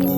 Welcome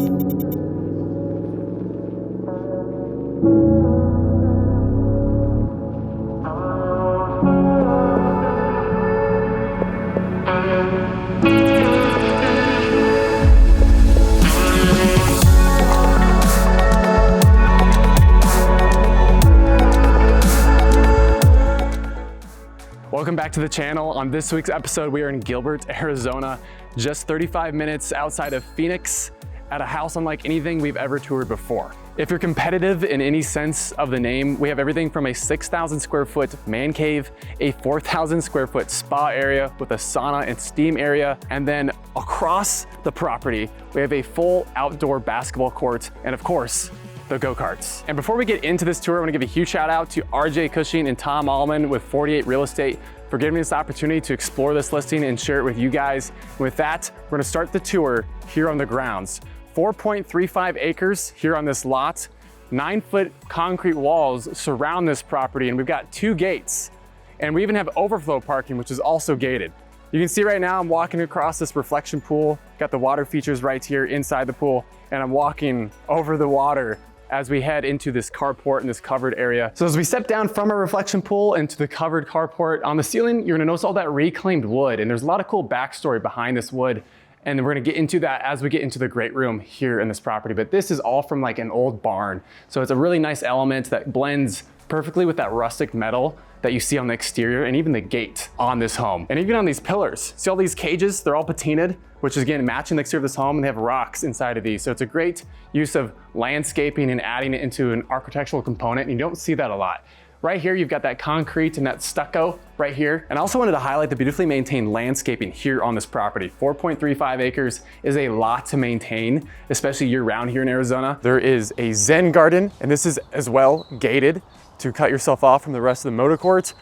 back to the channel. On this week's episode, we are in Gilbert, Arizona, just 35 minutes outside of Phoenix, at a house unlike anything we've ever toured before. If you're competitive in any sense of the name, we have everything from a 6,000 square foot man cave, a 4,000 square foot spa area with a sauna and steam area, and then across the property, we have a full outdoor basketball court, and of course, the Go Karts. And before we get into this tour, I want to give a huge shout out to RJ Cushing and Tom Allman with 48 Real Estate for giving me this opportunity to explore this listing and share it with you guys. With that, we're gonna start the tour here on the grounds. 4.35 acres here on this lot, 9-foot concrete walls surround this property, and we've got 2 gates. And we even have overflow parking, which is also gated. You can see right now I'm walking across this reflection pool, got the water features right here inside the pool, and I'm walking over the water as we head into this carport in this covered area. So as we step down from our reflection pool into the covered carport, on the ceiling, you're gonna notice all that reclaimed wood, and there's a lot of cool backstory behind this wood. And then we're gonna get into that as we get into the great room here in this property. But this is all from like an old barn. So it's a really nice element that blends perfectly with that rustic metal that you see on the exterior and even the gate on this home. And even on these pillars, see all these cages? They're all patinaed, which is again matching the exterior of this home, and they have rocks inside of these. So it's a great use of landscaping and adding it into an architectural component, and you don't see that a lot. Right here, you've got that concrete and that stucco right here. And I also wanted to highlight the beautifully maintained landscaping here on this property. 4.35 acres is a lot to maintain, especially year round here in Arizona. There is a Zen Garden, and this is as well gated to cut yourself off from the rest of the motor court.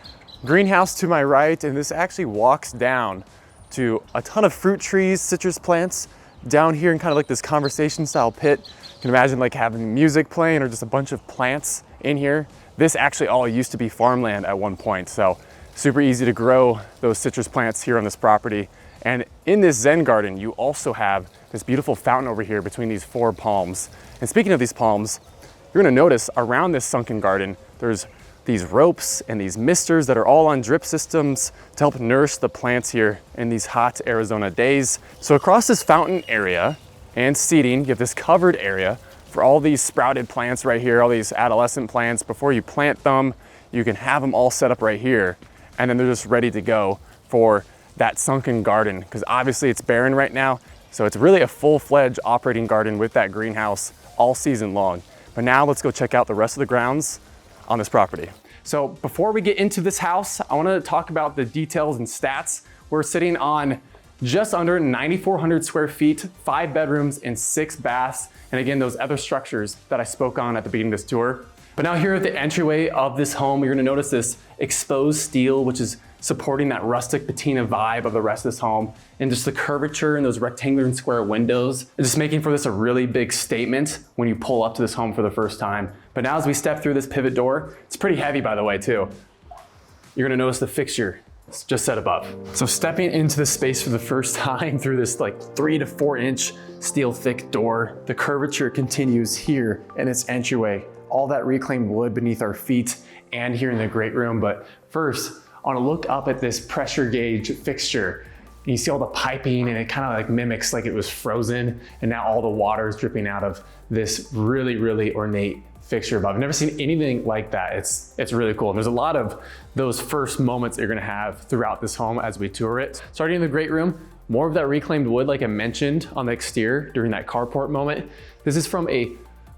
Greenhouse to my right, and this actually walks down to a ton of fruit trees, citrus plants down here in kind of like this conversation style pit. You can imagine like having music playing or just a bunch of plants in here. This actually all used to be farmland at one point, so super easy to grow those citrus plants here on this property. And in this Zen Garden, you also have this beautiful fountain over here between these 4 palms. And speaking of these palms, you're gonna notice around this sunken garden, there's these ropes and these misters that are all on drip systems to help nourish the plants here in these hot Arizona days. So across this fountain area and seating, you have this covered area for all these sprouted plants right here, all these adolescent plants. Before you plant them, you can have them all set up right here, and then they're just ready to go for that sunken garden, because obviously it's barren right now. So it's really a full-fledged operating garden with that greenhouse all season long. But now let's go check out the rest of the grounds on this property. So before we get into this house, I wanna talk about the details and stats. We're sitting on just under 9,400 square feet, 5 bedrooms and 6 baths. And again, those other structures that I spoke on at the beginning of this tour. But now here at the entryway of this home, you're gonna notice this exposed steel, which is supporting that rustic patina vibe of the rest of this home, and just the curvature and those rectangular and square windows, and just making for this a really big statement when you pull up to this home for the first time. But now as we step through this pivot door, it's pretty heavy by the way too. You're gonna notice the fixture just set above. So stepping into the space for the first time through this like 3 to 4 inch steel thick door, the curvature continues here in its entryway. All that reclaimed wood beneath our feet and here in the great room. But first, I wanna look up at this pressure gauge fixture. You see all the piping, and it kind of like mimics like it was frozen, and now all the water is dripping out of this really, really ornate fixture above. I've never seen anything like that. It's really cool. And there's a lot of those first moments that you're gonna have throughout this home as we tour it. Starting in the great room, more of that reclaimed wood like I mentioned on the exterior during that carport moment. This is from a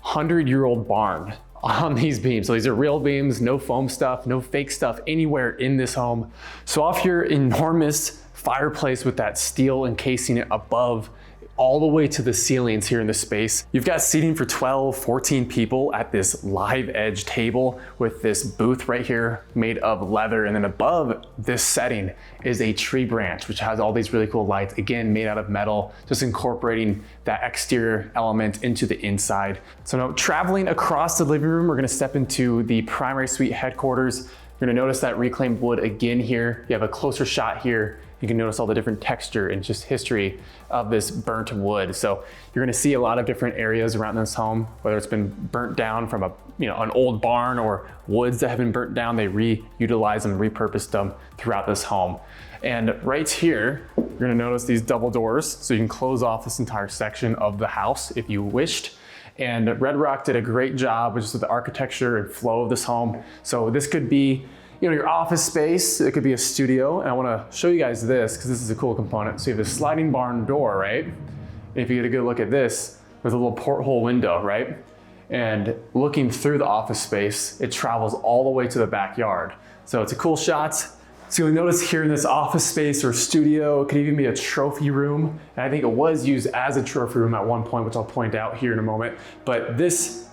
100-year-old barn on these beams. So these are real beams, no foam stuff, no fake stuff anywhere in this home. So off your enormous fireplace with that steel encasing it above all the way to the ceilings here in this space. You've got seating for 12, 14 people at this live edge table with this booth right here made of leather. And then above this setting is a tree branch, which has all these really cool lights, again, made out of metal, just incorporating that exterior element into the inside. So now traveling across the living room, we're gonna step into the primary suite headquarters. You're gonna notice that reclaimed wood again here. You have a closer shot here you can notice all the different texture and just history of this burnt wood. So you're gonna see a lot of different areas around this home, whether it's been burnt down from an old barn or woods that have been burnt down, they reutilize them, repurposed them throughout this home. And right here, you're gonna notice these double doors, so you can close off this entire section of the house if you wished. And Red Rock did a great job with the architecture and flow of this home. So this could be your office space, it could be a studio. And I wanna show you guys this, because this is a cool component. So you have a sliding barn door, right? And if you get a good look at this, there's a little porthole window, right? And looking through the office space, it travels all the way to the backyard. So it's a cool shot. So you'll notice here in this office space or studio, it could even be a trophy room. And I think it was used as a trophy room at one point, which I'll point out here in a moment. But this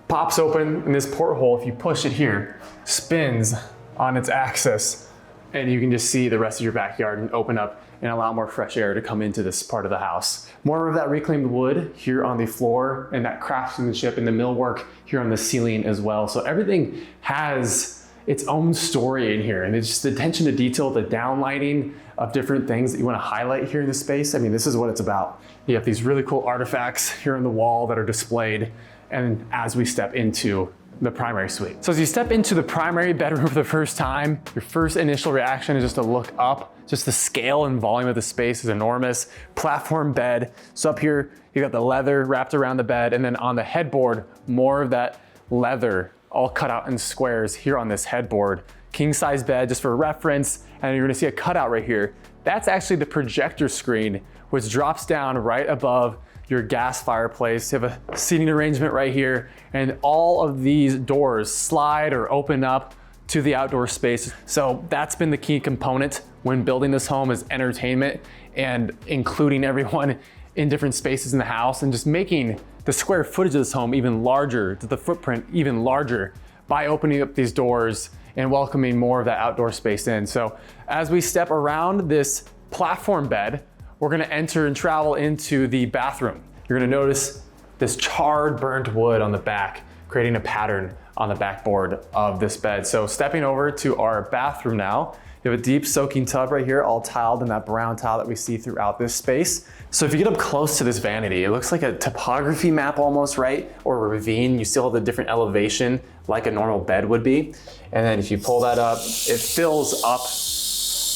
pops open and this porthole, if you push it here, spins on its axis. And you can just see the rest of your backyard and open up and allow more fresh air to come into this part of the house. More of that reclaimed wood here on the floor and that craftsmanship and the millwork here on the ceiling as well. So everything has its own story in here, and it's just the attention to detail, the downlighting of different things that you want to highlight here in the space. I mean, this is what it's about. You have these really cool artifacts here on the wall that are displayed, and as we step into the primary suite. So as you step into the primary bedroom for the first time, your first initial reaction is just to look up. Just the scale and volume of the space is enormous. Platform bed. So up here, you got the leather wrapped around the bed, and then on the headboard, more of that leather all cut out in squares here on this headboard. King size bed, just for reference, and you're gonna see a cutout right here. That's actually the projector screen, which drops down right above your gas fireplace. You have a seating arrangement right here, and all of these doors slide or open up to the outdoor space. So that's been the key component when building this home, is entertainment and including everyone in different spaces in the house and just making the square footage of this home even larger, the footprint even larger by opening up these doors and welcoming more of that outdoor space in. So as we step around this platform bed, we're gonna enter and travel into the bathroom. You're gonna notice this charred burnt wood on the back, creating a pattern on the backboard of this bed. So stepping over to our bathroom now, you have a deep soaking tub right here, all tiled in that brown tile that we see throughout this space. So if you get up close to this vanity, it looks like a topography map almost, right? Or a ravine. You still have the different elevation like a normal bed would be. And then if you pull that up, it fills up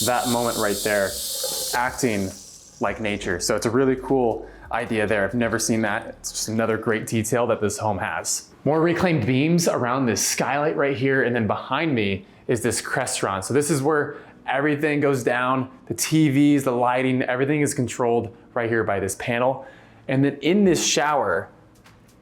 that moment right there, acting like nature. So it's a really cool idea there. I've never seen that. It's just another great detail that this home has. More reclaimed beams around this skylight right here, and then behind me is this crestron. So this is where everything goes down, the TVs, the lighting, everything is controlled right here by this panel. And then in this shower,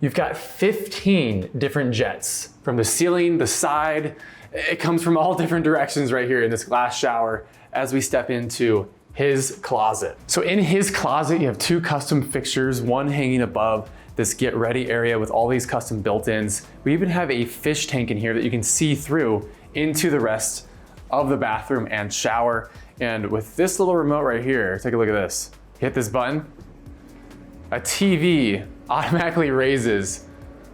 you've got 15 different jets from the ceiling, the side. It comes from all different directions right here in this glass shower as we step into his closet. So in his closet, you have two custom fixtures, one hanging above this get ready area with all these custom built-ins. We even have a fish tank in here that you can see through into the rest of the bathroom and shower. And with this little remote right here, take a look at this. Hit this button, a TV automatically raises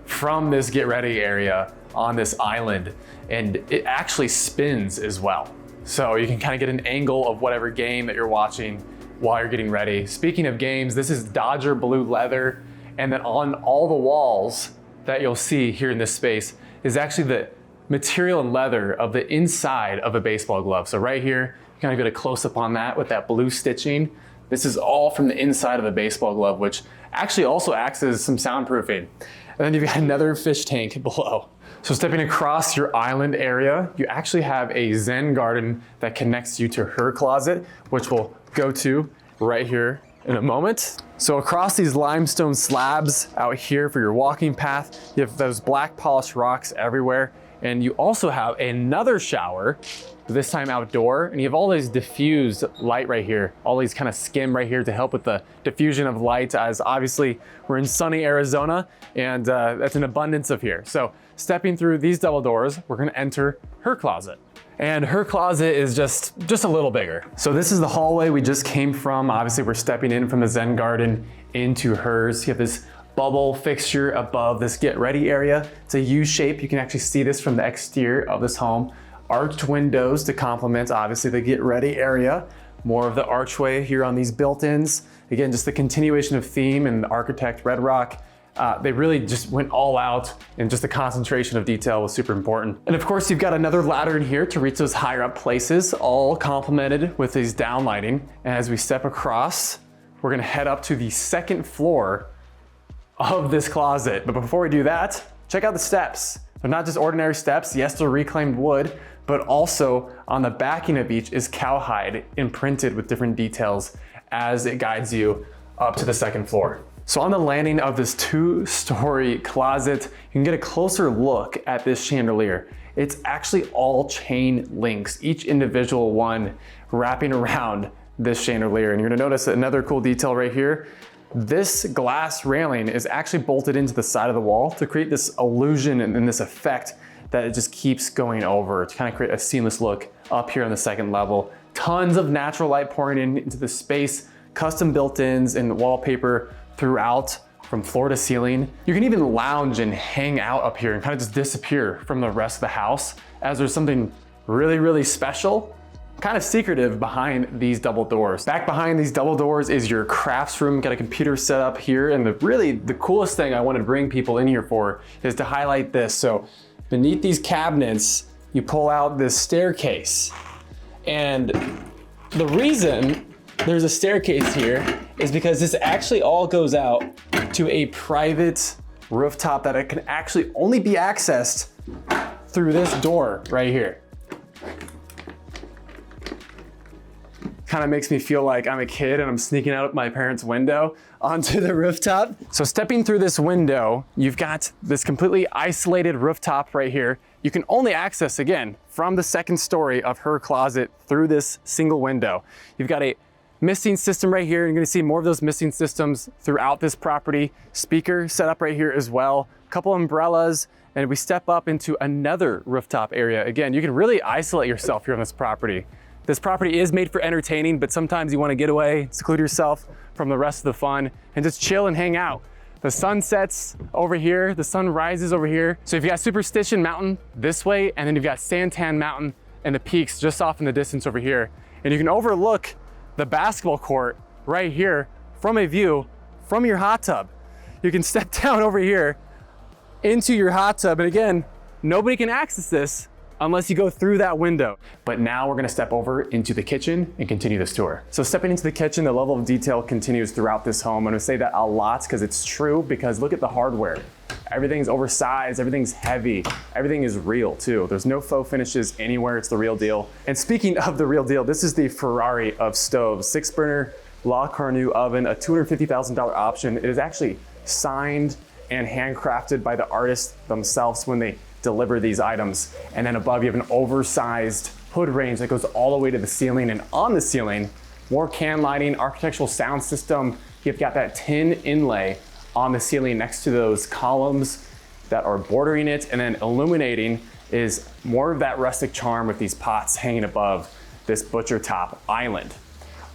from this get ready area on this island, and it actually spins as well. So you can kind of get an angle of whatever game that you're watching while you're getting ready. Speaking of games, this is Dodger blue leather, and then on all the walls that you'll see here in this space is actually the material and leather of the inside of a baseball glove. So right here, you kind of get a close up on that with that blue stitching. This is all from the inside of a baseball glove, which actually also acts as some soundproofing. And then you've got another fish tank below. So stepping across your island area, you actually have a Zen Garden that connects you to her closet, which we'll go to right here in a moment. So across these limestone slabs out here for your walking path, you have those black polished rocks everywhere. And you also have another shower, this time outdoor, and you have all these diffused light right here, all these kind of skim right here to help with the diffusion of light, as obviously we're in sunny Arizona, and that's an abundance of here. So stepping through these double doors, we're gonna enter her closet. And her closet is just a little bigger. So this is the hallway we just came from. Obviously we're stepping in from the Zen Garden into hers. You have this bubble fixture above this get ready area. It's a U shape. You can actually see this from the exterior of this home. Arched windows to complement obviously the get ready area. More of the archway here on these built-ins. Again, just the continuation of theme and the architect Red Rock. They really just went all out, and just the concentration of detail was super important. And of course, you've got another ladder in here to reach those higher up places, all complemented with these downlighting. And as we step across, we're gonna head up to the second floor of this closet. But before we do that, check out the steps. They're not just ordinary steps. Yes, they're reclaimed wood, but also on the backing of each is cowhide imprinted with different details as it guides you up to the second floor. So on the landing of this 2-story closet, you can get a closer look at this chandelier. It's actually all chain links, each individual one wrapping around this chandelier. And you're gonna notice another cool detail right here. This glass railing is actually bolted into the side of the wall to create this illusion and this effect that it just keeps going over to kind of create a seamless look up here on the second level. Tons of natural light pouring into the space, custom built-ins and wallpaper throughout from floor to ceiling. You can even lounge and hang out up here and kind of just disappear from the rest of the house, as there's something really, really special, kind of secretive behind these double doors. Back behind these double doors is your crafts room. Got a computer set up here, and the coolest thing I wanted to bring people in here for is to highlight this. So beneath these cabinets, you pull out this staircase. And the reason there's a staircase here is because this actually all goes out to a private rooftop that it can actually only be accessed through this door right here. Kind of makes me feel like I'm a kid and I'm sneaking out my parents' window onto the rooftop. So stepping through this window, you've got this completely isolated rooftop right here. You can only access, again, from the second story of her closet through this single window. You've got a misting system right here. You're gonna see more of those misting systems throughout this property. Speaker set up right here as well. A couple umbrellas, and we step up into another rooftop area. Again, you can really isolate yourself here on this property. This property is made for entertaining, but sometimes you want to get away, seclude yourself from the rest of the fun, and just chill and hang out. The sun sets over here, the sun rises over here. So you've got Superstition Mountain this way, and then you've got Santan Mountain and the peaks just off in the distance over here. And you can overlook the basketball court right here from a view from your hot tub. You can step down over here into your hot tub, and again, nobody can access this unless you go through that window. But now we're gonna step over into the kitchen and continue this tour. So stepping into the kitchen, the level of detail continues throughout this home. I'm gonna say that a lot because it's true, because look at the hardware. Everything's oversized, everything's heavy, everything is real too. There's no faux finishes anywhere, it's the real deal. And speaking of the real deal, this is the Ferrari of stoves. 6-burner La Cornue oven, a $250,000 option. It is actually signed and handcrafted by the artists themselves when they deliver these items. And then above you have an oversized hood range that goes all the way to the ceiling, and on the ceiling, more can lighting, architectural sound system. You've got that tin inlay on the ceiling next to those columns that are bordering it, and then illuminating is more of that rustic charm with these pots hanging above this butcher top island.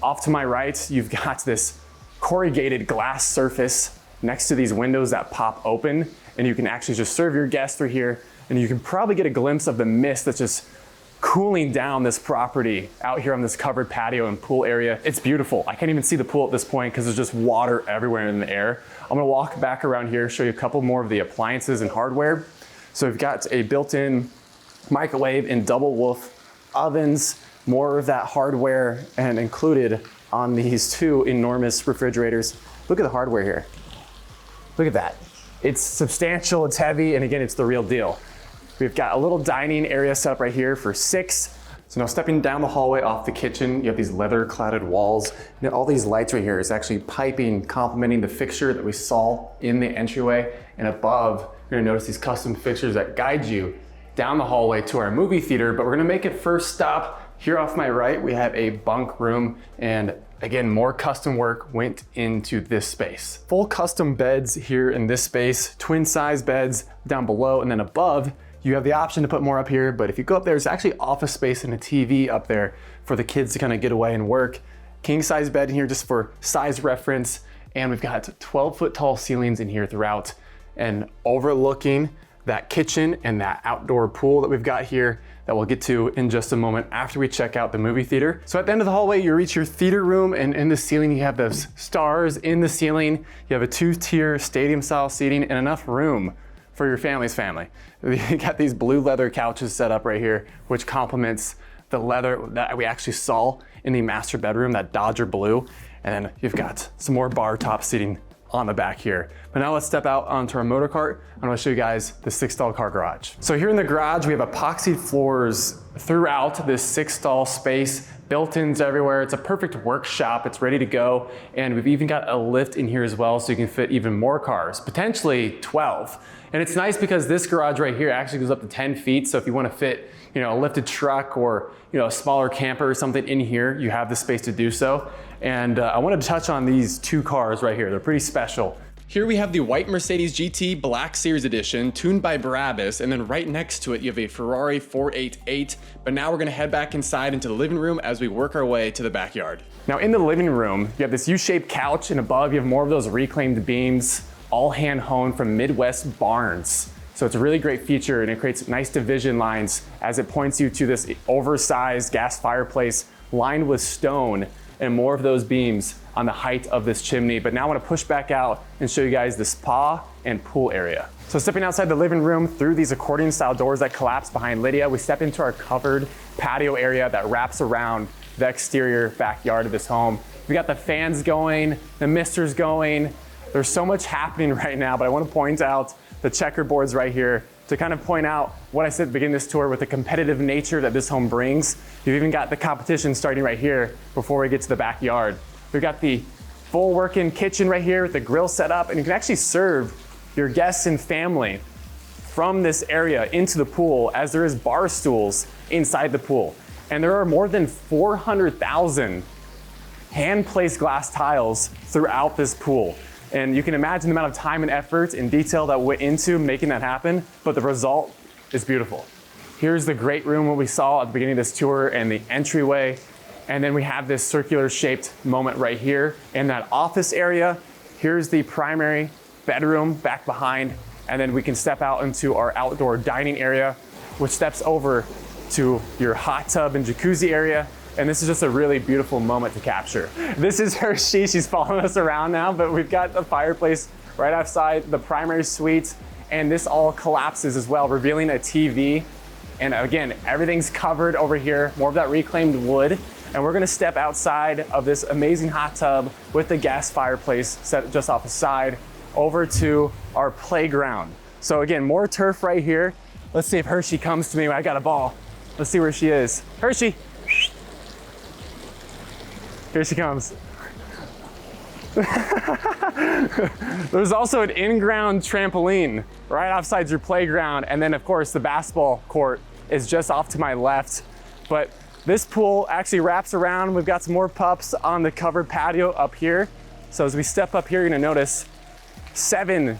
Off to my right, you've got this corrugated glass surface next to these windows that pop open, and you can actually just serve your guests through here, and you can probably get a glimpse of the mist that's just cooling down this property out here on this covered patio and pool area. It's beautiful. I can't even see the pool at this point because there's just water everywhere in the air. I'm gonna walk back around here, show you a couple more of the appliances and hardware. So we've got a built-in microwave and double wolf ovens, more of that hardware, and included on these 2 enormous refrigerators. Look at the hardware here. Look at that. It's substantial, it's heavy, and again, it's the real deal. We've got a little dining area set up right here for 6. So now stepping down the hallway off the kitchen, you have these leather cladded walls. You know, all these lights right here is actually piping, complementing the fixture that we saw in the entryway. And above, you're gonna notice these custom fixtures that guide you down the hallway to our movie theater, but we're gonna make it first stop. Here off my right, we have a bunk room, and again, more custom work went into this space. Full custom beds here in this space, twin size beds down below, and then above, you have the option to put more up here, but if you go up there, there's actually office space and a TV up there for the kids to kind of get away and work. King size bed in here just for size reference, and we've got 12-foot tall ceilings in here throughout, and overlooking that kitchen and that outdoor pool that we've got here that we'll get to in just a moment after we check out the movie theater. So at the end of the hallway, you reach your theater room, and in the ceiling, you have those stars in the ceiling. You have a 2-tier stadium style seating and enough room for your family's family. You got these blue leather couches set up right here, which complements the leather that we actually saw in the master bedroom, that Dodger blue. And then you've got some more bar top seating on the back here. But now let's step out onto our motor cart. I'm gonna show you guys the 6-stall car garage. So here in the garage, we have epoxy floors throughout this 6-stall space, built-ins everywhere. It's a perfect workshop. It's ready to go. And we've even got a lift in here as well, so you can fit even more cars, potentially 12. And it's nice because this garage right here actually goes up to 10 feet. So if you wanna fit, a lifted truck or, a smaller camper or something in here, you have the space to do so. And I wanted to touch on these 2 cars right here. They're pretty special. Here we have the white Mercedes GT Black Series Edition, tuned by Barabbas, and then right next to it, you have a Ferrari 488. But now we're gonna head back inside into the living room as we work our way to the backyard. Now in the living room, you have this U-shaped couch, and above you have more of those reclaimed beams, all hand-honed from Midwest barns. So it's a really great feature, and it creates nice division lines as it points you to this oversized gas fireplace lined with stone, and more of those beams on the height of this chimney. But now I want to push back out and show you guys the spa and pool area. So stepping outside the living room through these accordion style doors that collapse behind Lydia, we step into our covered patio area that wraps around the exterior backyard of this home. We got the fans going, the misters going. There's so much happening right now, but I want to point out the checkerboards right here to kind of point out what I said at the beginning of this tour with the competitive nature that this home brings. You've even got the competition starting right here before we get to the backyard. We've got the full working kitchen right here with the grill set up, and you can actually serve your guests and family from this area into the pool, as there is bar stools inside the pool. And there are more than 400,000 hand-placed glass tiles throughout this pool. And you can imagine the amount of time and effort and detail that went into making that happen, but the result is beautiful. Here's the great room what we saw at the beginning of this tour and the entryway. And then we have this circular shaped moment right here in that office area. Here's the primary bedroom back behind. And then we can step out into our outdoor dining area, which steps over to your hot tub and jacuzzi area. And this is just a really beautiful moment to capture. This is Hershey. She's following us around now, but we've got the fireplace right outside the primary suite, and this all collapses as well, revealing a TV. And again, everything's covered over here, more of that reclaimed wood. And we're gonna step outside of this amazing hot tub with the gas fireplace set just off the side over to our playground. So again, more turf right here. Let's see if Hershey comes to me. I got a ball. Let's see where she is. Hershey. Here she comes. There's also an in-ground trampoline right outside your playground. And then of course the basketball court is just off to my left. But this pool actually wraps around. We've got some more pups on the covered patio up here. So as we step up here, you're gonna notice 7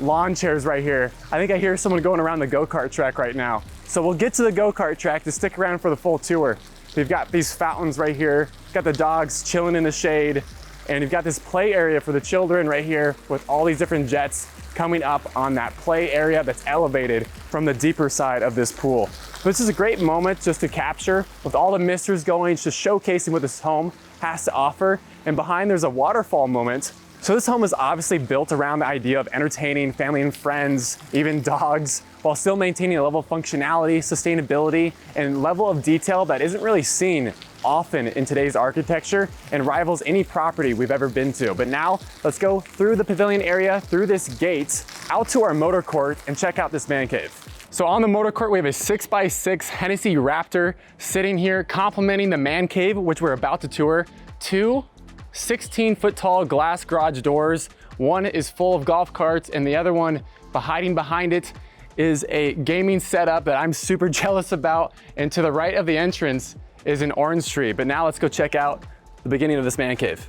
lawn chairs right here. I think I hear someone going around the Go Kart track right now. So we'll get to the Go Kart track to stick around for the full tour. We've got these fountains right here, got the dogs chilling in the shade, and you've got this play area for the children right here with all these different jets coming up on that play area that's elevated from the deeper side of this pool. This is a great moment just to capture with all the misters going, just showcasing what this home has to offer. And behind there's a waterfall moment. So this home is obviously built around the idea of entertaining family and friends, even dogs, while still maintaining a level of functionality, sustainability, and level of detail that isn't really seen often in today's architecture and rivals any property we've ever been to. But now let's go through the pavilion area, through this gate, out to our motor court and check out this man cave. So on the motor court, we have a 6x6 Hennessy Raptor sitting here complementing the man cave, which we're about to tour. 2 16-foot tall glass garage doors. One is full of golf carts and the other one hiding behind it is a gaming setup that I'm super jealous about. And to the right of the entrance is an orange tree. But now let's go check out the beginning of this man cave.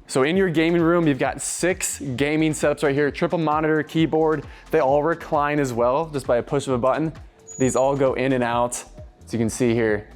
So in your gaming room, you've got 6 gaming setups right here, triple monitor, keyboard. They all recline as well, just by a push of a button. These all go in and out, as you can see here.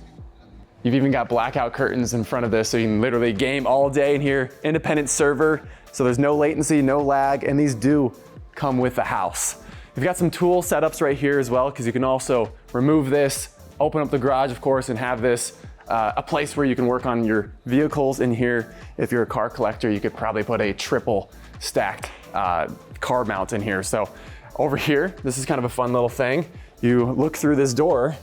You've even got blackout curtains in front of this, so you can literally game all day in here. Independent server, so there's no latency, no lag, and these do come with the house. You've got some tool setups right here as well, because you can also remove this, open up the garage, of course, and have this a place where you can work on your vehicles in here. If you're a car collector, you could probably put a triple stacked car mount in here. So over here, this is kind of a fun little thing. You look through this door,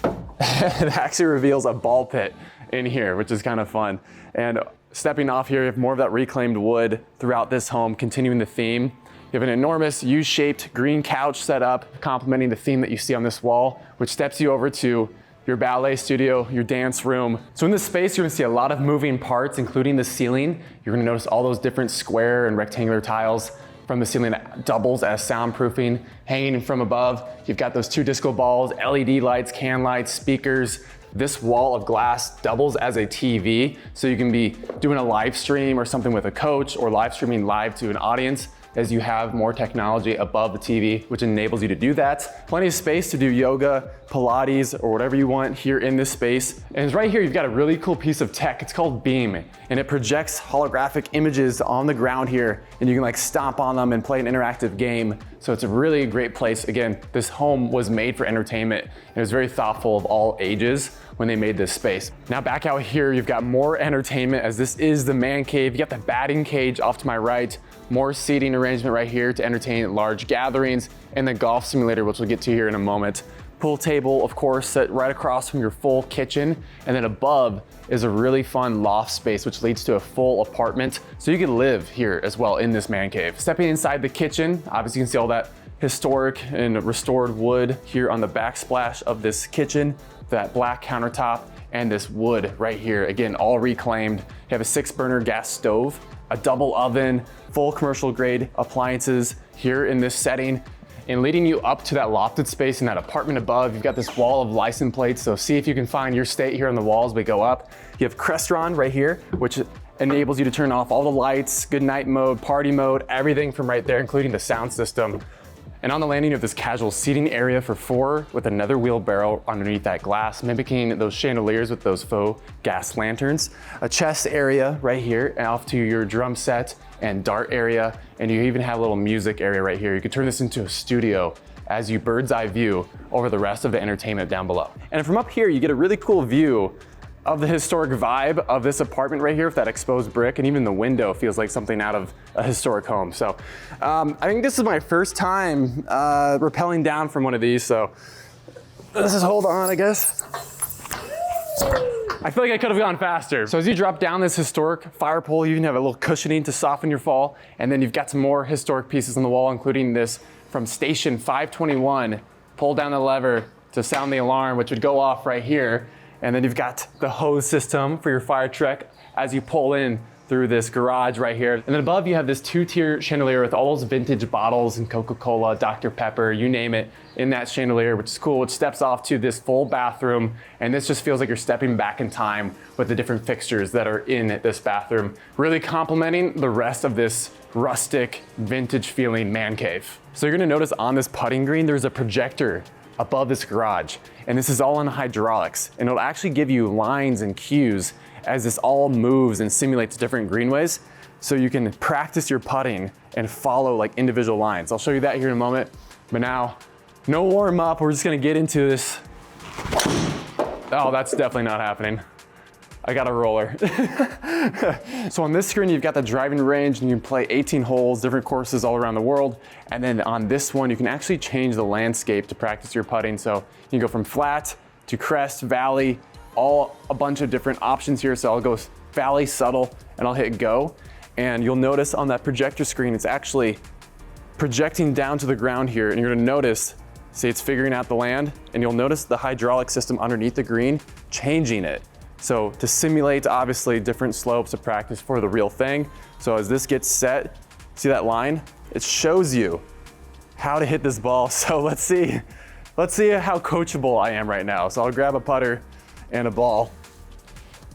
it actually reveals a ball pit in here, which is kind of fun. And stepping off here, you have more of that reclaimed wood throughout this home, continuing the theme. You have an enormous U-shaped green couch set up, complementing the theme that you see on this wall, which steps you over to your ballet studio, your dance room. So in this space, you're gonna see a lot of moving parts, including the ceiling. You're gonna notice all those different square and rectangular tiles from the ceiling that doubles as soundproofing. Hanging from above, you've got those 2 disco balls, LED lights, can lights, speakers. This wall of glass doubles as a TV, so you can be doing a live stream or something with a coach, or live streaming live to an audience, as you have more technology above the TV, which enables you to do that. Plenty of space to do yoga, Pilates, or whatever you want here in this space. And right here, you've got a really cool piece of tech. It's called Beam, and it projects holographic images on the ground here, and you can like stomp on them and play an interactive game. So it's a really great place. Again, this home was made for entertainment, and it was very thoughtful of all ages when they made this space. Now back out here, you've got more entertainment, as this is the man cave. You got the batting cage off to my right, more seating arrangement right here to entertain large gatherings, and the golf simulator, which we'll get to here in a moment. Pool table, of course, set right across from your full kitchen. And then above is a really fun loft space, which leads to a full apartment. So you can live here as well in this man cave. Stepping inside the kitchen, obviously you can see all that historic and restored wood here on the backsplash of this kitchen, that black countertop, and this wood right here. Again, all reclaimed. You have a 6-burner gas stove, a double oven, full commercial grade appliances here in this setting. And leading you up to that lofted space in that apartment above, you've got this wall of license plates. So see if you can find your state here on the walls. We go up. You have Crestron right here, which enables you to turn off all the lights, good night mode, party mode, everything from right there, including the sound system. And on the landing, you have this casual seating area for 4 with another wheelbarrow underneath that glass, mimicking those chandeliers with those faux gas lanterns. A chest area right here, and off to your drum set and dart area. And you even have a little music area right here. You can turn this into a studio as you bird's eye view over the rest of the entertainment down below. And from up here, you get a really cool view of the historic vibe of this apartment right here with that exposed brick, and even the window feels like something out of a historic home. So I think this is my first time rappelling down from one of these, so let's just hold on, I guess. I feel like I could have gone faster. So as you drop down this historic fire pole, you even have a little cushioning to soften your fall, and then you've got some more historic pieces on the wall, including this from station 521. Pull down the lever to sound the alarm, which would go off right here. And then you've got the hose system for your fire truck as you pull in through this garage right here. And then above you have this 2-tier chandelier with all those vintage bottles and Coca-Cola, Dr. Pepper, you name it, in that chandelier, which is cool, which steps off to this full bathroom. And this just feels like you're stepping back in time with the different fixtures that are in this bathroom, really complementing the rest of this rustic, vintage feeling man cave. So you're gonna notice on this putting green, there's a projector above this garage. And this is all on hydraulics. And it'll actually give you lines and cues as this all moves and simulates different greenways. So you can practice your putting and follow like individual lines. I'll show you that here in a moment. But now, no warm up, we're just gonna get into this. Oh, that's definitely not happening. I got a roller. So on this screen, you've got the driving range, and you can play 18 holes, different courses all around the world. And then on this one, you can actually change the landscape to practice your putting. So you can go from flat to crest, valley, all a bunch of different options here. So I'll go valley, subtle, and I'll hit go. And you'll notice on that projector screen, it's actually projecting down to the ground here. And you're gonna notice, see, it's figuring out the land, and you'll notice the hydraulic system underneath the green, changing it. So to simulate, obviously, different slopes to practice for the real thing. So as this gets set, see that line? It shows you how to hit this ball. So let's see how coachable I am right now. So I'll grab a putter and a ball,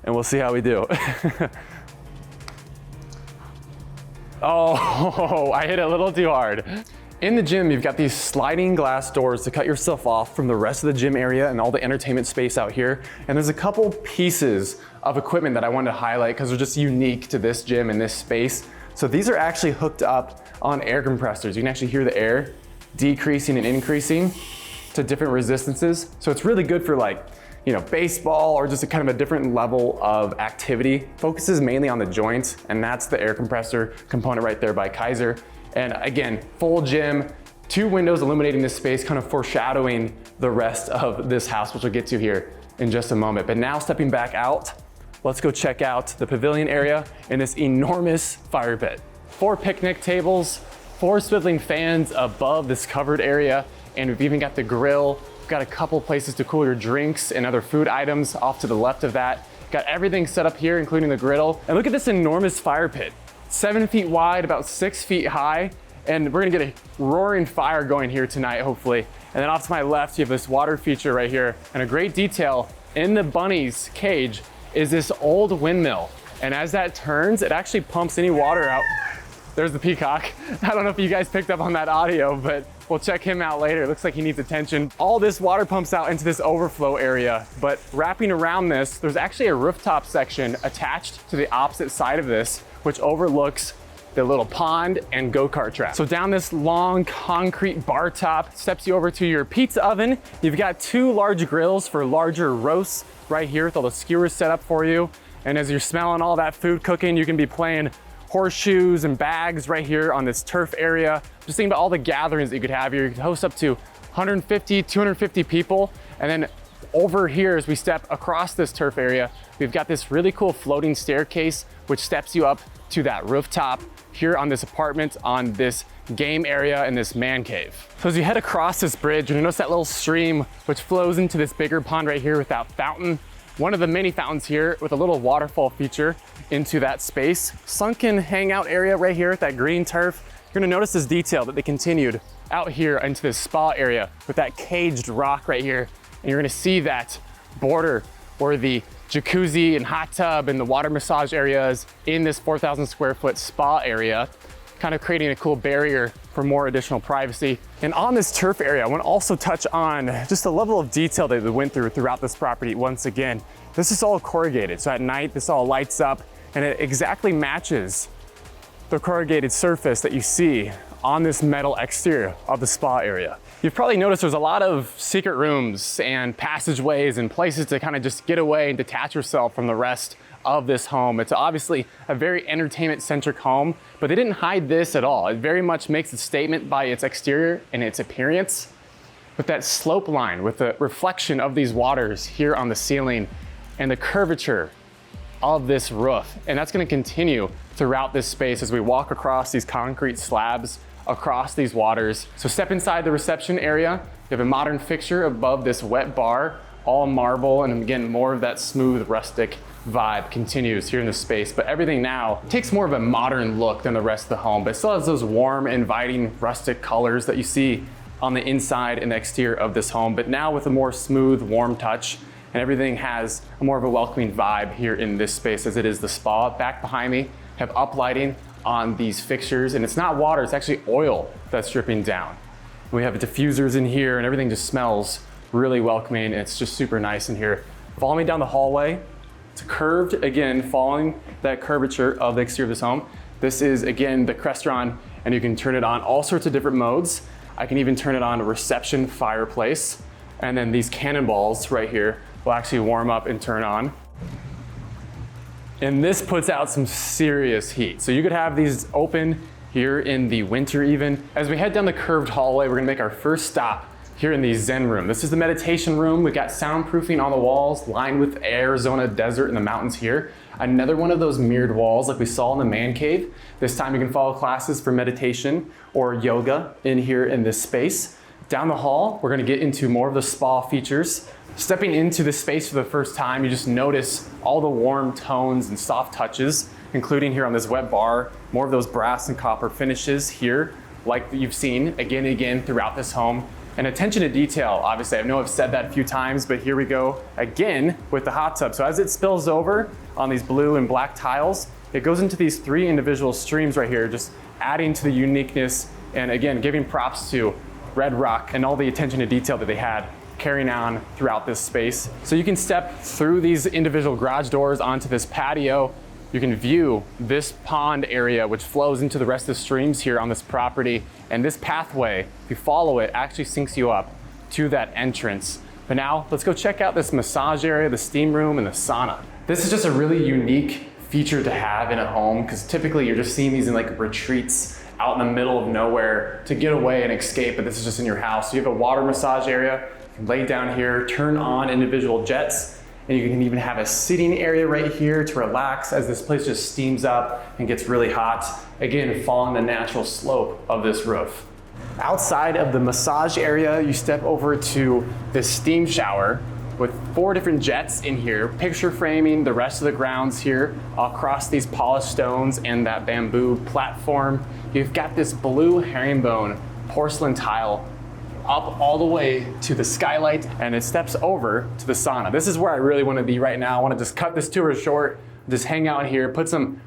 and we'll see how we do. Oh, I hit it a little too hard. In the gym, you've got these sliding glass doors to cut yourself off from the rest of the gym area and all the entertainment space out here. And there's a couple pieces of equipment that I wanted to highlight because they're just unique to this gym and this space. So these are actually hooked up on air compressors. You can actually hear the air decreasing and increasing to different resistances. So it's really good for like, you know, baseball or just a kind of a different level of activity. Focuses mainly on the joints, and that's the air compressor component right there by Kaiser. And again, full gym, 2 windows illuminating this space, kind of foreshadowing the rest of this house, which we'll get to here in just a moment. But now stepping back out, let's go check out the pavilion area and this enormous fire pit. 4 picnic tables, 4 swiveling fans above this covered area, and we've even got the grill. We've got a couple places to cool your drinks and other food items off to the left of that. Got everything set up here, including the griddle. And look at this enormous fire pit. 7 feet wide, about 6 feet high. And we're gonna get a roaring fire going here tonight, hopefully. And then off to my left, you have this water feature right here. And a great detail in the bunny's cage is this old windmill. And as that turns, it actually pumps any water out. There's the peacock. I don't know if you guys picked up on that audio, but we'll check him out later. It looks like he needs attention. All this water pumps out into this overflow area, but wrapping around this, there's actually a rooftop section attached to the opposite side of this, which overlooks the little pond and Go Kart Track. So down this long concrete bar top steps you over to your pizza oven. You've got 2 large grills for larger roasts right here with all the skewers set up for you. And as you're smelling all that food cooking, you can be playing horseshoes and bags right here on this turf area. Just thinking about all the gatherings that you could have here. You could host up to 150, 250 people. And then over here, as we step across this turf area, we've got this really cool floating staircase, which steps you up to that rooftop here on this apartment, on this game area and this man cave. So as you head across this bridge, you'll notice that little stream which flows into this bigger pond right here with that fountain. One of the many fountains here with a little waterfall feature into that space. Sunken hangout area right here with that green turf. You're gonna notice this detail that they continued out here into this spa area with that caged rock right here. And you're gonna see that border where the jacuzzi and hot tub and the water massage areas in this 4,000 square foot spa area, kind of creating a cool barrier for more additional privacy. And on this turf area, I want to also touch on just the level of detail that we went through throughout this property. Once again, this is all corrugated. So at night, this all lights up and it exactly matches the corrugated surface that you see on this metal exterior of the spa area. You've probably noticed there's a lot of secret rooms and passageways and places to kind of just get away and detach yourself from the rest of this home. It's obviously a very entertainment-centric home, but they didn't hide this at all. It very much makes a statement by its exterior and its appearance with that slope line, with the reflection of these waters here on the ceiling and the curvature of this roof. And that's gonna continue throughout this space as we walk across these concrete slabs across these waters. So step inside the reception area. You have a modern fixture above this wet bar, all marble, and again, more of that smooth rustic vibe continues here in the space. But everything now takes more of a modern look than the rest of the home, but it still has those warm, inviting, rustic colors that you see on the inside and the exterior of this home, but now with a more smooth, warm touch, and everything has a more of a welcoming vibe here in this space as it is the spa. Back behind me, have uplighting on these fixtures, and it's not water, it's actually oil that's dripping down. We have diffusers in here and everything just smells really welcoming, and it's just super nice in here. Follow me down the hallway. It's curved, again, following that curvature of the exterior of this home. This is, again, the Crestron, and you can turn it on all sorts of different modes. I can even turn it on a reception fireplace, and then these cannonballs right here will actually warm up and turn on. And this puts out some serious heat. So you could have these open here in the winter even. As we head down the curved hallway, we're gonna make our first stop here in the Zen room. This is the meditation room. We've got soundproofing on the walls, lined with Arizona desert in the mountains here. Another one of those mirrored walls like we saw in the man cave. This time you can follow classes for meditation or yoga in here in this space. Down the hall, we're gonna get into more of the spa features. Stepping into this space for the first time, you just notice all the warm tones and soft touches, including here on this wet bar, more of those brass and copper finishes here, like you've seen again and again throughout this home. And attention to detail, obviously, I know I've said that a few times, but here we go again with the hot tub. So as it spills over on these blue and black tiles, it goes into these 3 individual streams right here, just adding to the uniqueness and again, giving props to Red Rock and all the attention to detail that they had carrying on throughout this space. So you can step through these individual garage doors onto this patio, you can view this pond area which flows into the rest of the streams here on this property. And this pathway, if you follow it, actually syncs you up to that entrance. But now let's go check out this massage area, the steam room, and the sauna. This is just a really unique feature to have in a home, because typically you're just seeing these in like retreats out in the middle of nowhere to get away and escape, but this is just in your house. So you have a water massage area, you can lay down here, turn on individual jets, and you can even have a sitting area right here to relax as this place just steams up and gets really hot. Again, following the natural slope of this roof. Outside of the massage area, you step over to this steam shower with 4 different jets in here, picture framing the rest of the grounds here across these polished stones and that bamboo platform. You've got this blue herringbone porcelain tile up all the way to the skylight, and it steps over to the sauna. This is where I really want to be right now. I want to just cut this tour short, just hang out here, put some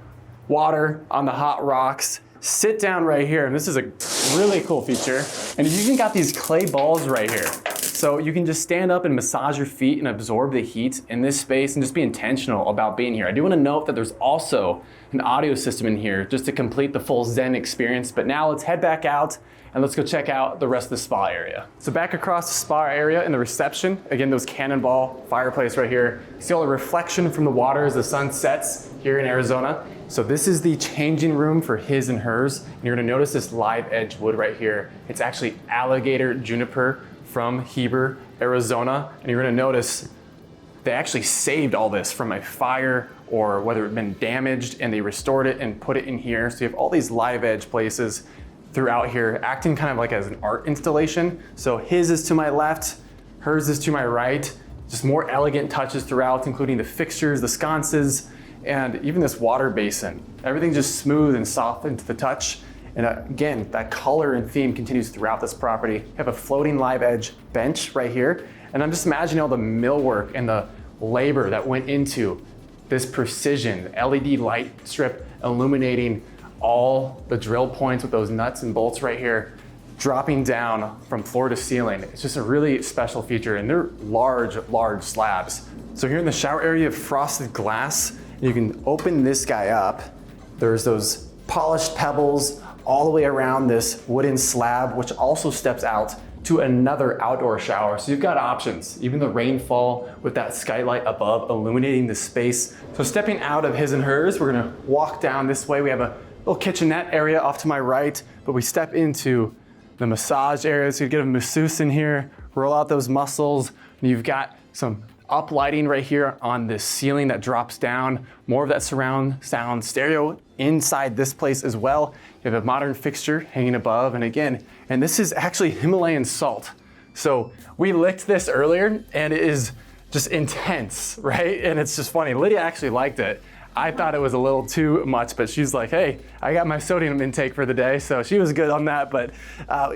water on the hot rocks, sit down right here, and this is a really cool feature. And you even got these clay balls right here. So you can just stand up and massage your feet and absorb the heat in this space and just be intentional about being here. I do want to note that there's also an audio system in here just to complete the full Zen experience. But now let's head back out and let's go check out the rest of the spa area. So back across the spa area in the reception, again, those cannonball fireplace right here. You see all the reflection from the water as the sun sets here in Arizona. So this is the changing room for his and hers. And you're gonna notice this live edge wood right here. It's actually alligator juniper from Heber, Arizona. And you're gonna notice they actually saved all this from a fire or whether it had been damaged, and they restored it and put it in here. So you have all these live edge places throughout here, acting kind of like as an art installation. So his is to my left, hers is to my right. Just more elegant touches throughout, including the fixtures, the sconces, and even this water basin. Everything's just smooth and soft into the touch. And again, that color and theme continues throughout this property. You have a floating live edge bench right here. And I'm just imagining all the millwork and the labor that went into this precision LED light strip illuminating all the drill points with those nuts and bolts right here, dropping down from floor to ceiling. It's just a really special feature, and they're large, large slabs. So here in the shower area, you have frosted glass. You can open this guy up. There's those polished pebbles all the way around this wooden slab, which also steps out to another outdoor shower. So you've got options, even the rainfall with that skylight above illuminating the space. So stepping out of his and hers, we're gonna walk down this way. We have a little kitchenette area off to my right, but we step into the massage area. So you get a masseuse in here, roll out those muscles, and you've got some uplighting right here on this ceiling that drops down. More of that surround sound stereo inside this place as well. You have a modern fixture hanging above, and again, and this is actually Himalayan salt. So we licked this earlier, and it is just intense, right? And it's just funny. Lydia actually liked it. I thought it was a little too much, but she's like, hey, I got my sodium intake for the day. So she was good on that. But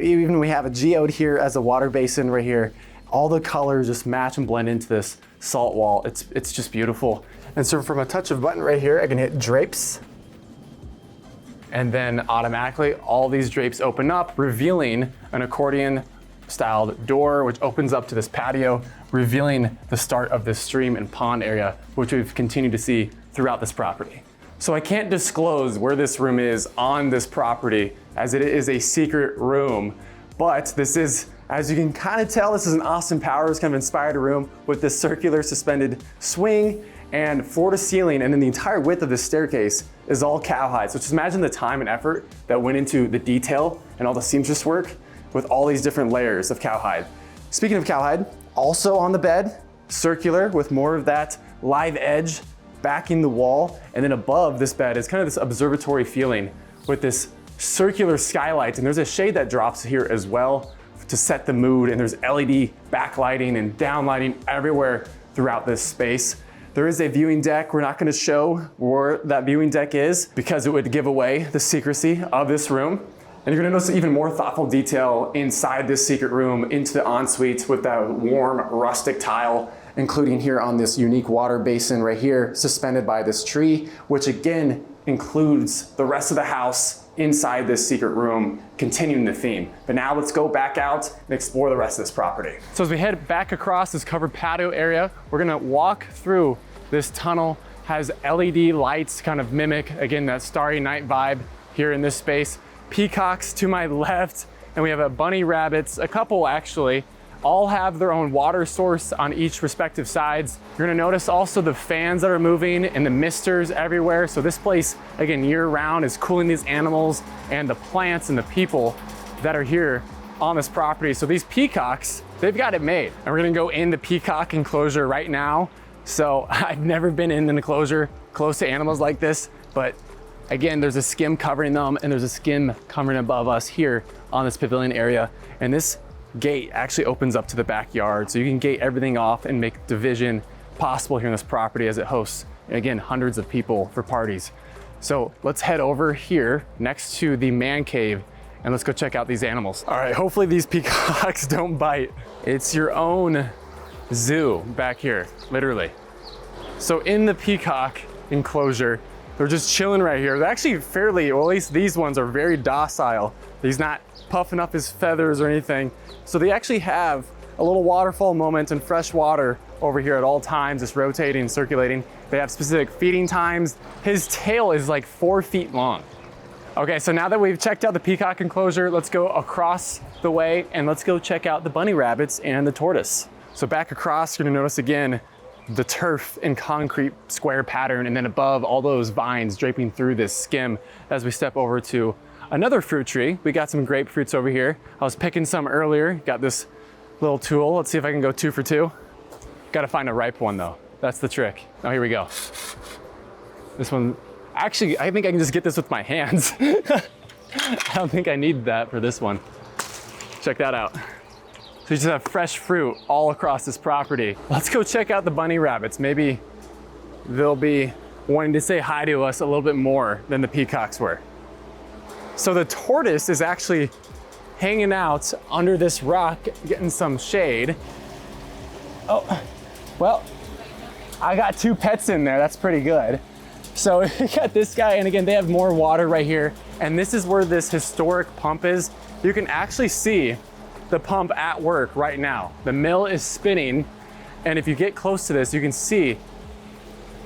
even we have a geode here as a water basin right here. All the colors just match and blend into this salt wall. It's just beautiful. And so from a touch of button right here, I can hit drapes. And then automatically all these drapes open up, revealing an accordion styled door, which opens up to this patio, revealing the start of this stream and pond area, which we've continued to see throughout this property. So I can't disclose where this room is on this property, as it is a secret room, but this is, as you can kind of tell, this is an Austin Powers kind of inspired room with this circular suspended swing and floor to ceiling, and then the entire width of this staircase is all cowhide. So just imagine the time and effort that went into the detail and all the seamstress work with all these different layers of cowhide. Speaking of cowhide, also on the bed, circular with more of that live edge backing the wall, and then above this bed is kind of this observatory feeling with this circular skylight, and there's a shade that drops here as well to set the mood, and there's LED backlighting and downlighting everywhere throughout this space. There is a viewing deck. We're not going to show where that viewing deck is because it would give away the secrecy of this room. And you're going to notice even more thoughtful detail inside this secret room into the ensuite with that warm rustic tile, including here on this unique water basin right here, suspended by this tree, which again includes the rest of the house inside this secret room, continuing the theme. But now let's go back out and explore the rest of this property. So as we head back across this covered patio area, we're gonna walk through this tunnel Has LED lights to kind of mimic, again, that starry night vibe here in this space. Peacocks to my left, and we have a bunny rabbits, a couple actually, all have their own water source on each respective sides. You're gonna notice also the fans that are moving and the misters everywhere. So this place, again, year round is cooling these animals and the plants and the people that are here on this property. So these peacocks, they've got it made. And we're gonna go in the peacock enclosure right now. So I've never been in an enclosure close to animals like this, but again, there's a skim covering them and there's a skim covering above us here on this pavilion area. And this gate actually opens up to the backyard. So you can gate everything off and make division possible here in this property as it hosts, again, hundreds of people for parties. So let's head over here next to the man cave and let's go check out these animals. All right, hopefully these peacocks don't bite. It's your own zoo back here, literally. So in the peacock enclosure, they're just chilling right here. They're actually fairly, well, at least these ones are very docile. He's not puffing up his feathers or anything. So they actually have a little waterfall moment and fresh water over here at all times, just rotating, circulating. They have specific feeding times. His tail is like 4 feet long. Okay, so now that we've checked out the peacock enclosure, let's go across the way and let's go check out the bunny rabbits and the tortoise. So back across, you're gonna notice again, the turf and concrete square pattern, and then above all those vines draping through this skim as we step over to another fruit tree. We got some grapefruits over here. I was picking some earlier, got this little tool. Let's see if I can go 2 for 2. Gotta find a ripe one though. That's the trick. Oh, here we go. This one, actually, I think I can just get this with my hands. I don't think I need that for this one. Check that out. So you just have fresh fruit all across this property. Let's go check out the bunny rabbits. Maybe they'll be wanting to say hi to us a little bit more than the peacocks were. So the tortoise is actually hanging out under this rock, getting some shade. Oh, well, I got 2 pets in there. That's pretty good. So we got this guy, and again, they have more water right here. And this is where this historic pump is. You can actually see the pump at work right now. The mill is spinning, and if you get close to this, you can see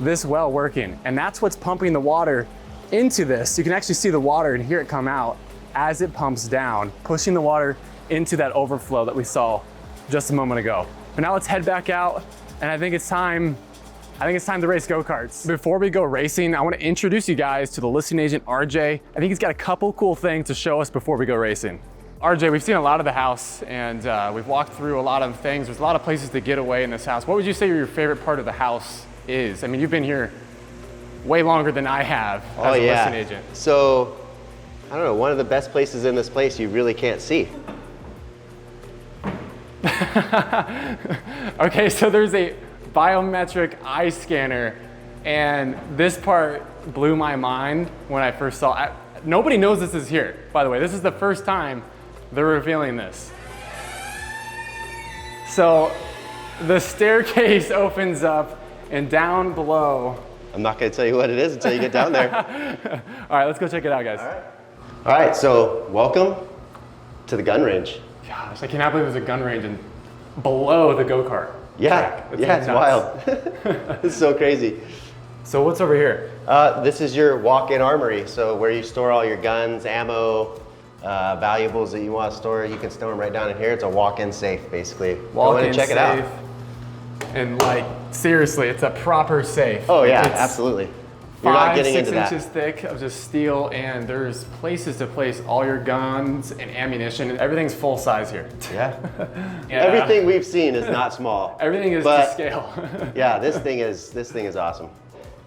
this well working, and that's what's pumping the water into this. You can actually see the water and hear it come out as it pumps down, pushing the water into that overflow that we saw just a moment ago. But now let's head back out, and I think it's time to race go-karts. Before we go racing, I want to introduce you guys to the listing agent, RJ. I think he's got a couple cool things to show us before we go racing. RJ, we've seen a lot of the house, and we've walked through a lot of things. There's a lot of places to get away in this house. What would you say your favorite part of the house is? I mean, you've been here way longer than I have as a listing agent. So, I don't know, one of the best places in this place you really can't see. Okay, so there's a biometric eye scanner, and this part blew my mind when I first saw it. Nobody knows this is here, by the way. This is the first time they're revealing this. So the staircase opens up, and down below. I'm not gonna tell you what it is until you get down there. All right, let's go check it out, guys. All right, so welcome to the gun range. Gosh, I cannot believe there's a gun range below the go-kart. Yeah, it's wild. It's so crazy. So what's over here? This is your walk-in armory. So where you store all your guns, ammo, valuables that you want to store, you can store them right down in here. It's a walk-in safe, basically. Go in and check it out. And like, seriously, it's a proper safe. Oh yeah, absolutely. You're not getting into that. 5-6 inches thick of just steel, and there's places to place all your guns and ammunition, and everything's full size here. Yeah. Everything we've seen is not small. Everything is to scale. Yeah, this thing is awesome.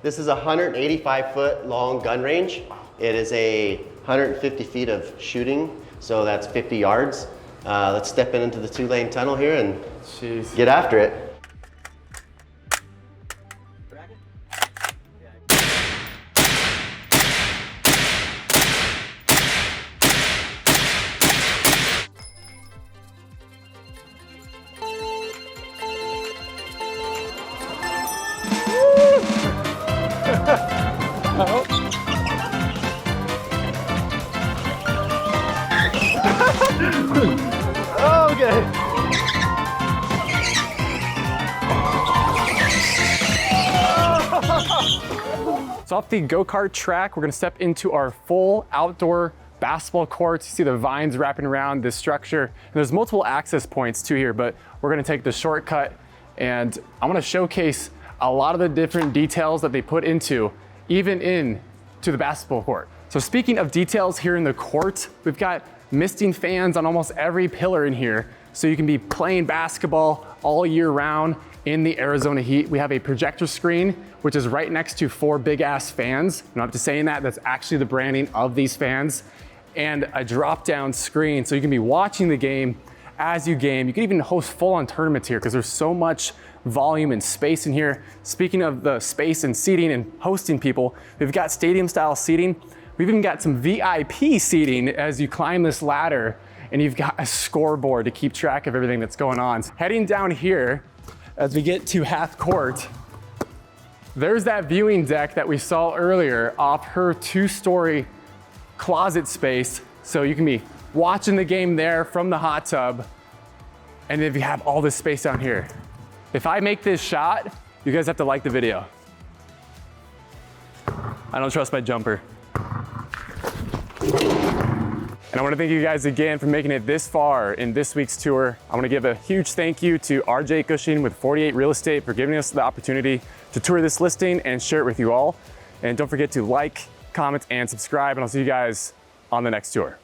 This is a 185-foot long gun range. It is a 150 feet of shooting, so that's 50 yards. Let's step into the 2-lane tunnel here and get after it. So off the Go Kart track, we're gonna step into our full outdoor basketball courts. You see the vines wrapping around this structure. And there's multiple access points too here, but we're gonna take the shortcut and I wanna showcase a lot of the different details that they put into, even into the basketball court. So speaking of details here in the court, we've got misting fans on almost every pillar in here. So you can be playing basketball all year round in the Arizona heat. We have a projector screen, which is right next to 4 big ass fans. I'm not just saying that, that's actually the branding of these fans. And a drop down screen. So you can be watching the game as you game. You can even host full on tournaments here because there's so much volume and space in here. Speaking of the space and seating and hosting people, we've got stadium style seating. We've even got some VIP seating as you climb this ladder, and you've got a scoreboard to keep track of everything that's going on. Heading down here, as we get to half court, there's that viewing deck that we saw earlier off her 2-story closet space. So you can be watching the game there from the hot tub, and then you have all this space down here. If I make this shot, you guys have to like the video. I don't trust my jumper. And I want to thank you guys again for making it this far in this week's tour. I want to give a huge thank you to RJ Cushing with 48 Real Estate for giving us the opportunity to tour this listing and share it with you all. And don't forget to like, comment, and subscribe, and I'll see you guys on the next tour.